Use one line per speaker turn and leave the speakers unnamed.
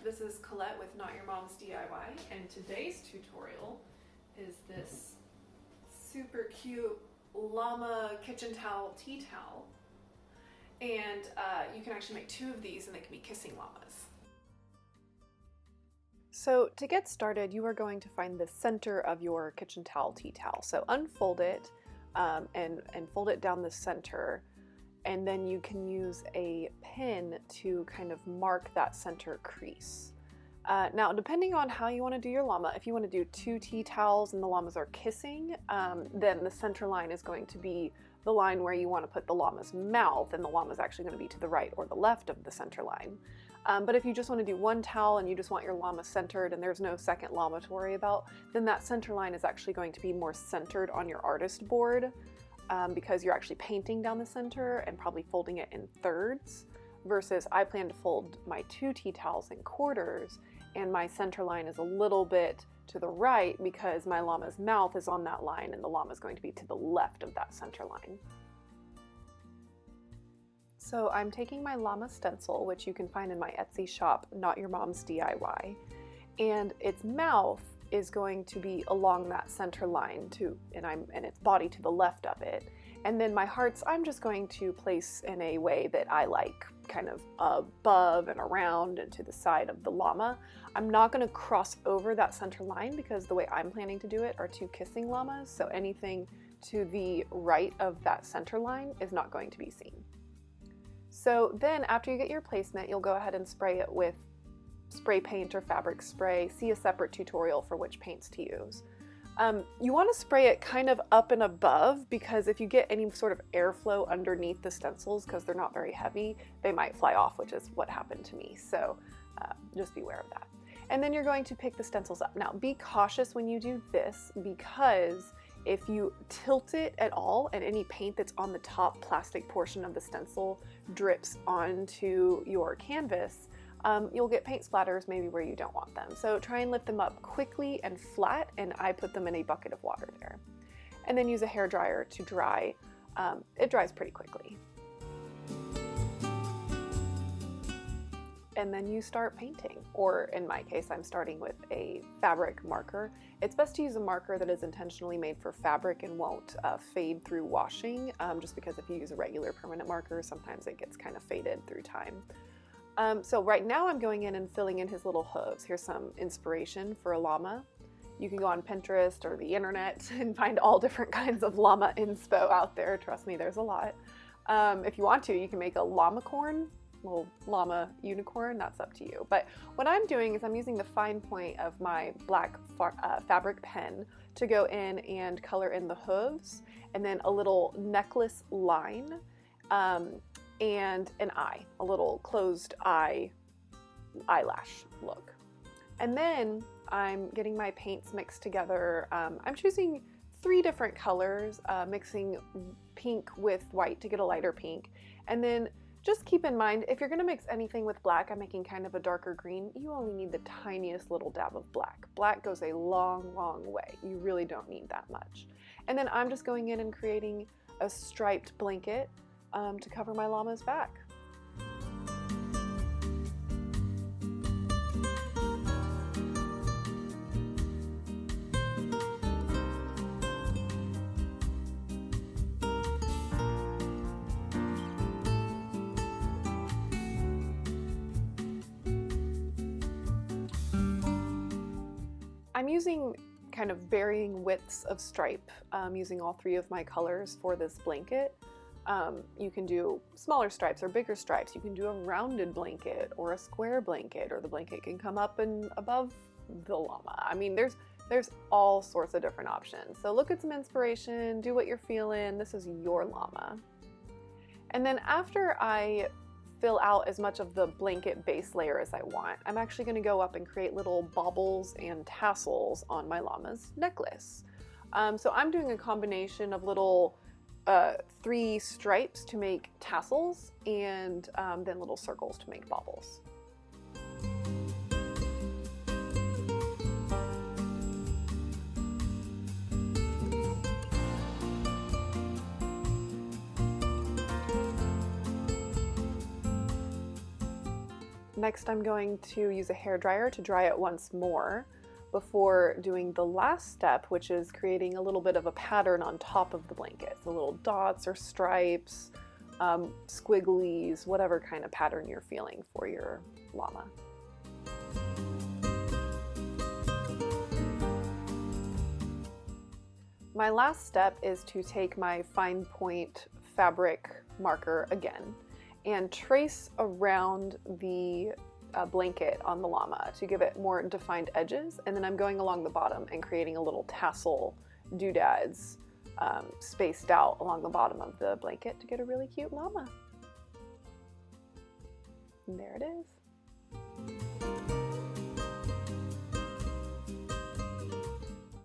This is Collette with Not Your Mom's DIY, and today's tutorial is this super cute llama kitchen towel tea towel. And you can actually make two of these and they can be kissing llamas. So to get started, you are going to find the center of your kitchen towel tea towel. So unfold it and fold it down the center. And then you can use a pin to kind of mark that center crease. Now, depending on how you want to do your llama, if you want to do two tea towels and the llamas are kissing, then the center line is going to be the line where you want to put the llama's mouth, and the llama is actually going to be to the right or the left of the center line. But if you just want to do one towel and you just want your llama centered and there's no second llama to worry about, then that center line is actually going to be more centered on your artist board. Because you're actually painting down the center and probably folding it in thirds, versus I plan to fold my two tea towels in quarters, and my center line is a little bit to the right because my llama's mouth is on that line and the llama is going to be to the left of that center line. So I'm taking my llama stencil, which you can find in my Etsy shop, Not Your Mom's DIY, and its mouth is going to be along that center line too, and its body to the left of it. And then my hearts, I'm just going to place in a way that I like, kind of above and around and to the side of the llama. I'm not going to cross over that center line because the way I'm planning to do it are two kissing llamas, so anything to the right of that center line is not going to be seen. So then after you get your placement, you'll go ahead and spray it with spray paint or fabric spray. See a separate tutorial for which paints to use. You want to spray it kind of up and above, because if you get any sort of airflow underneath the stencils, because they're not very heavy, they might fly off, which is what happened to me. So just be aware of that. And then you're going to pick the stencils up. Now be cautious when you do this, because if you tilt it at all and any paint that's on the top plastic portion of the stencil drips onto your canvas, you'll get paint splatters maybe where you don't want them. So try and lift them up quickly and flat, and I put them in a bucket of water there. And then use a hairdryer to dry. It dries pretty quickly. And then you start painting, or in my case, I'm starting with a fabric marker. It's best to use a marker that is intentionally made for fabric and won't fade through washing, just because if you use a regular permanent marker, sometimes it gets kind of faded through time. So right now I'm going in and filling in his little hooves. Here's some inspiration for a llama. You can go on Pinterest or the internet and find all different kinds of llama inspo out there. Trust me, there's a lot. If you want to, you can make a llamacorn, little llama unicorn, that's up to you. But what I'm doing is I'm using the fine point of my black fabric pen to go in and color in the hooves, and then a little necklace line, and an eye, a little closed eye eyelash look. And then I'm getting my paints mixed together. I'm choosing 3 different colors, mixing pink with white to get a lighter pink. And then just keep in mind, if you're gonna mix anything with black, I'm making kind of a darker green, you only need the tiniest little dab of black. Black goes a long, long way. You really don't need that much. And then I'm just going in and creating a striped blanket to cover my llama's back. I'm using kind of varying widths of stripe, using all 3 of my colors for this blanket. You can do smaller stripes or bigger stripes. You can do a rounded blanket or a square blanket, or the blanket can come up and above the llama. I mean, there's all sorts of different options. So look at some inspiration, do what you're feeling. This is your llama. And then after I fill out as much of the blanket base layer as I want, I'm actually going to go up and create little baubles and tassels on my llama's necklace. So I'm doing a combination of little 3 stripes to make tassels, and then little circles to make baubles. Next, I'm going to use a hairdryer to dry it once more before doing the last step, which is creating a little bit of a pattern on top of the blanket. So little dots or stripes, squigglies, whatever kind of pattern you're feeling for your llama. My last step is to take my fine point fabric marker again and trace around the blanket on the llama to give it more defined edges, and then I'm going along the bottom and creating a little tassel doodads spaced out along the bottom of the blanket to get a really cute llama. And there it is.